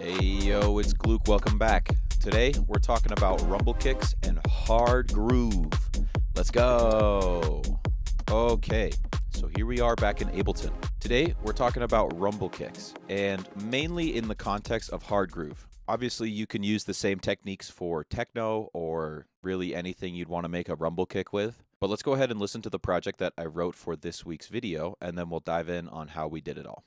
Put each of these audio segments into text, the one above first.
Hey yo, it's Gluke. Welcome back. Today we're talking about rumble kicks and hard groove. Let's go. Okay, so here we are back in Ableton. Today we're talking about rumble kicks, and mainly in the context of hard groove. Obviously, you can use the same techniques for techno or really anything you'd want to make a rumble kick with. But let's go ahead and listen to the project that I wrote for this week's video, and then we'll dive in on how we did it all.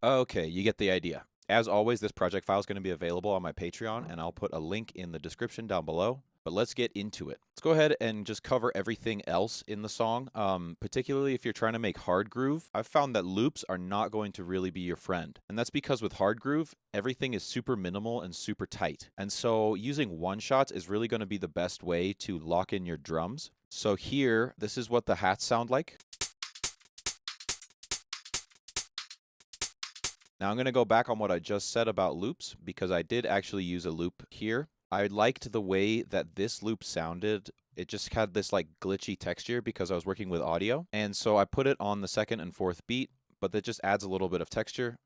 Okay, you get the idea. As always, this project file is going to be available on my Patreon, and I'll put a link in the description down below. But let's get into it. Let's go ahead and just cover everything else in the song, particularly if you're trying to make hard groove. I've found that loops are not going to really be your friend. And that's because with hard groove, everything is super minimal and super tight. And so using one-shots is really going to be the best way to lock in your drums. So here, this is what the hats sound like. Now I'm going to go back on what I just said about loops because I did actually use a loop here. I liked the way that this loop sounded. It just had this like glitchy texture because I was working with audio. And so I put it on the second and fourth beat, but that just adds a little bit of texture.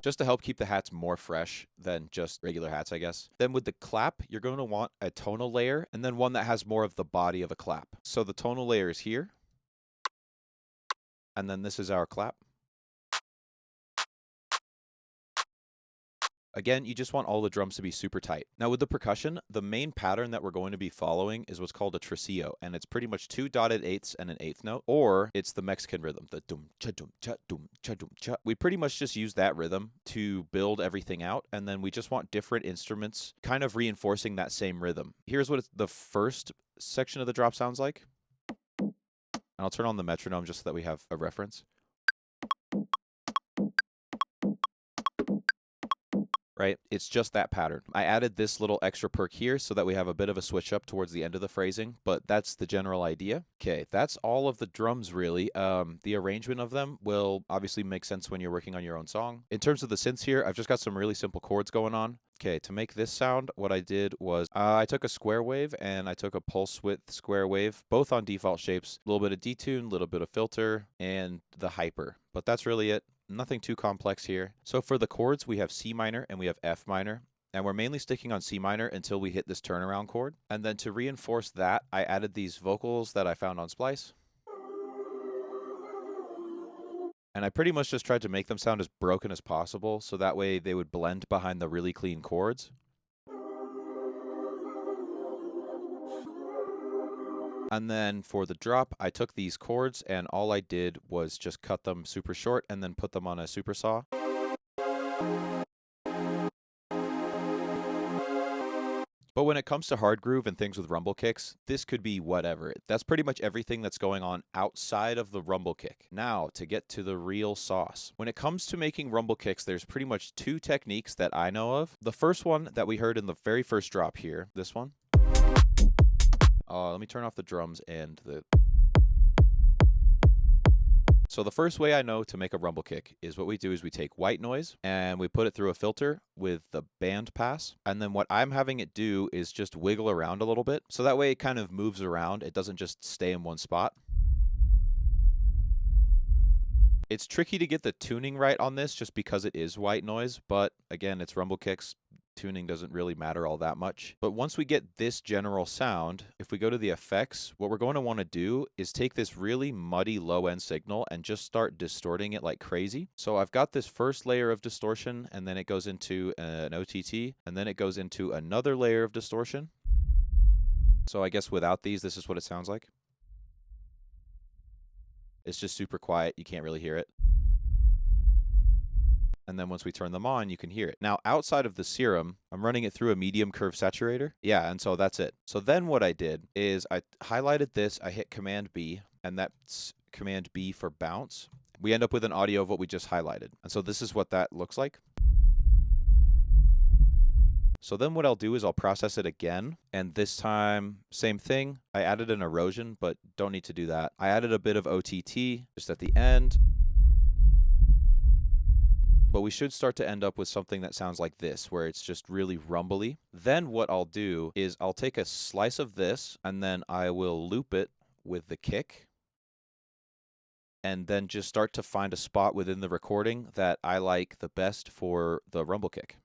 Just to help keep the hats more fresh than just regular hats, I guess. Then with the clap, you're going to want a tonal layer and then one that has more of the body of a clap. So the tonal layer is here. And then this is our clap. Again, you just want all the drums to be super tight. Now with the percussion, the main pattern that we're going to be following is what's called a tresillo, and it's pretty much 2 dotted eighths and an eighth note, or it's the Mexican rhythm, the dum cha dum cha dum cha dum cha. We pretty much just use that rhythm to build everything out, and then we just want different instruments kind of reinforcing that same rhythm. Here's what the first section of the drop sounds like. And I'll turn on the metronome just so that we have a reference. Right? It's just that pattern. I added this little extra perk here so that we have a bit of a switch up towards the end of the phrasing, but that's the general idea. Okay, that's all of the drums really. The arrangement of them will obviously make sense when you're working on your own song. In terms of the synths here, I've just got some really simple chords going on. Okay, to make this sound, what I did was I took a square wave and I took a pulse width square wave, both on default shapes, a little bit of detune, a little bit of filter, and the hyper. But that's really it. Nothing too complex here. So for the chords, we have C minor and we have F minor. And we're mainly sticking on C minor until we hit this turnaround chord. And then to reinforce that, I added these vocals that I found on Splice. And I pretty much just tried to make them sound as broken as possible, so that way they would blend behind the really clean chords. And then for the drop, I took these chords and all I did was just cut them super short and then put them on a super saw. But when it comes to hard groove and things with rumble kicks, this could be whatever. That's pretty much everything that's going on outside of the rumble kick. Now, to get to the real sauce. When it comes to making rumble kicks, there's pretty much 2 techniques that I know of. The first one that we heard in the very first drop here, this one. Let me turn off the drums and the... So the first way I know to make a rumble kick is what we do is we take white noise and we put it through a filter with the band pass. And then what I'm having it do is just wiggle around a little bit. So that way it kind of moves around. It doesn't just stay in one spot. It's tricky to get the tuning right on this just because it is white noise, but again, it's rumble kicks. Tuning doesn't really matter all that much. But once we get this general sound, if we go to the effects, what we're going to want to do is take this really muddy low end signal and just start distorting it like crazy. So I've got this first layer of distortion, and then it goes into an OTT, and then it goes into another layer of distortion. So I guess without these, this is what it sounds like. It's just super quiet. You can't really hear it. And then once we turn them on, you can hear it. Now, outside of the Serum, I'm running it through a medium curve saturator. Yeah, and so that's it. So then what I did is I highlighted this, I hit Command B, and that's Command B for bounce. We end up with an audio of what we just highlighted. And so this is what that looks like. So then what I'll do is I'll process it again, and this time, same thing. I added an erosion, but don't need to do that. I added a bit of OTT just at the end. But we should start to end up with something that sounds like this, where it's just really rumbly. Then what I'll do is I'll take a slice of this, and then I will loop it with the kick, and then just start to find a spot within the recording that I like the best for the rumble kick.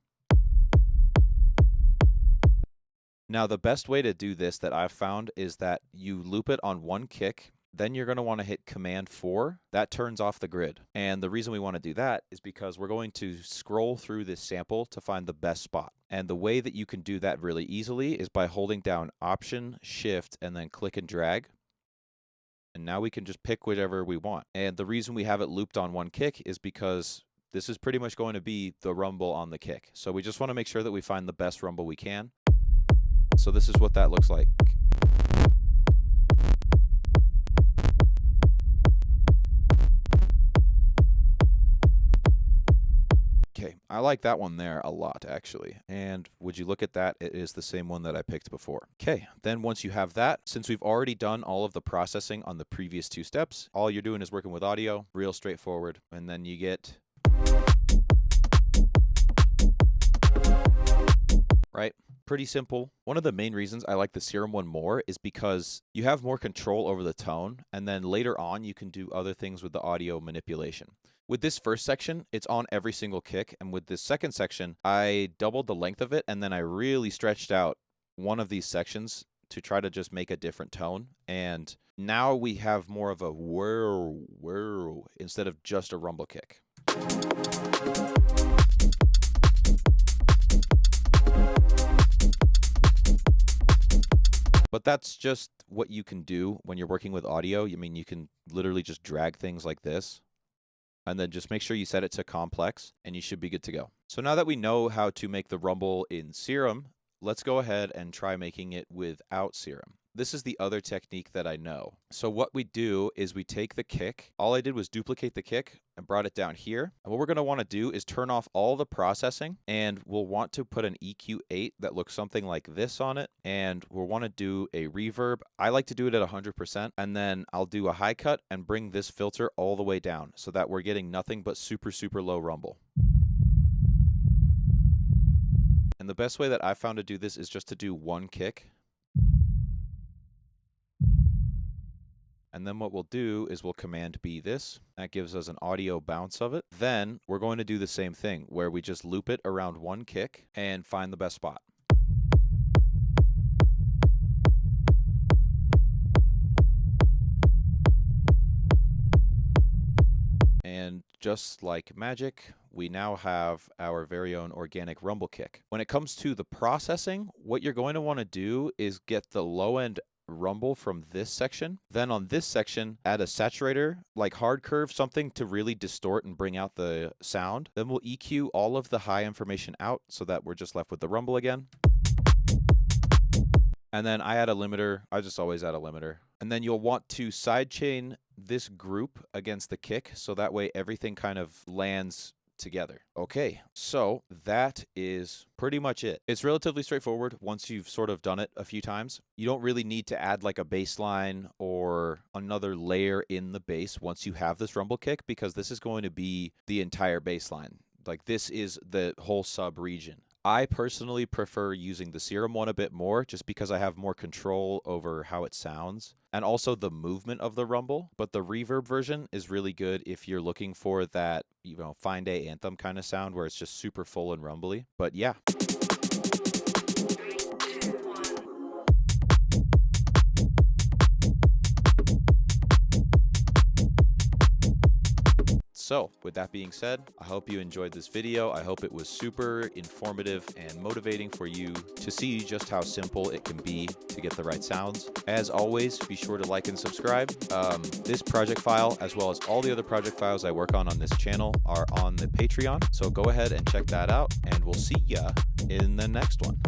Now, the best way to do this that I've found is that you loop it on one kick. Then you're going to want to hit Command 4. That turns off the grid. And the reason we want to do that is because we're going to scroll through this sample to find the best spot. And the way that you can do that really easily is by holding down Option, Shift, and then click and drag. And now we can just pick whatever we want. And the reason we have it looped on one kick is because this is pretty much going to be the rumble on the kick. So we just want to make sure that we find the best rumble we can. So this is what that looks like. Okay, I like that one there a lot, actually. And would you look at that? It is the same one that I picked before. Okay, then once you have that, since we've already done all of the processing on the previous two steps, all you're doing is working with audio, real straightforward, and then you get... right? Pretty simple. One of the main reasons I like the Serum one more is because you have more control over the tone, and then later on you can do other things with the audio manipulation. With this first section, it's on every single kick, and with this second section, I doubled the length of it, and then I really stretched out one of these sections to try to just make a different tone. And now we have more of a whir, whir, instead of just a rumble kick. But that's just what you can do when you're working with audio. I mean, you can literally just drag things like this, and then just make sure you set it to complex, and you should be good to go. So now that we know how to make the rumble in Serum, let's go ahead and try making it without Serum. This is the other technique that I know. So what we do is we take the kick. All I did was duplicate the kick and brought it down here. And what we're going to want to do is turn off all the processing, and we'll want to put an EQ8 that looks something like this on it. And we'll want to do a reverb. I like to do it at 100%. And then I'll do a high cut and bring this filter all the way down so that we're getting nothing but super, super low rumble. And the best way that I found to do this is just to do one kick. And then what we'll do is we'll Command B this. That gives us an audio bounce of it. Then we're going to do the same thing where we just loop it around one kick and find the best spot. And just like magic, we now have our very own organic rumble kick. When it comes to the processing, what you're going to want to do is get the low end rumble from this section. Then on this section, add a saturator, like hard curve, something to really distort and bring out the sound. Then we'll EQ all of the high information out so that we're just left with the rumble again. And then I add a limiter. I just always add a limiter. And then you'll want to sidechain this group against the kick, so that way everything kind of lands together. Okay, so that is pretty much it. It's relatively straightforward once you've sort of done it a few times. You don't really need to add like a bass line or another layer in the bass once you have this rumble kick, because this is going to be the entire bass line. Like this is the whole sub region. I personally prefer using the Serum one a bit more just because I have more control over how it sounds and also the movement of the rumble. But the reverb version is really good if you're looking for that, Fine Day Anthem kind of sound where it's just super full and rumbly. But yeah. So, with that being said, I hope you enjoyed this video. I hope it was super informative and motivating for you to see just how simple it can be to get the right sounds. As always, be sure to like and subscribe. This project file, as well as all the other project files I work on this channel, are on the Patreon. So go ahead and check that out, and we'll see ya in the next one.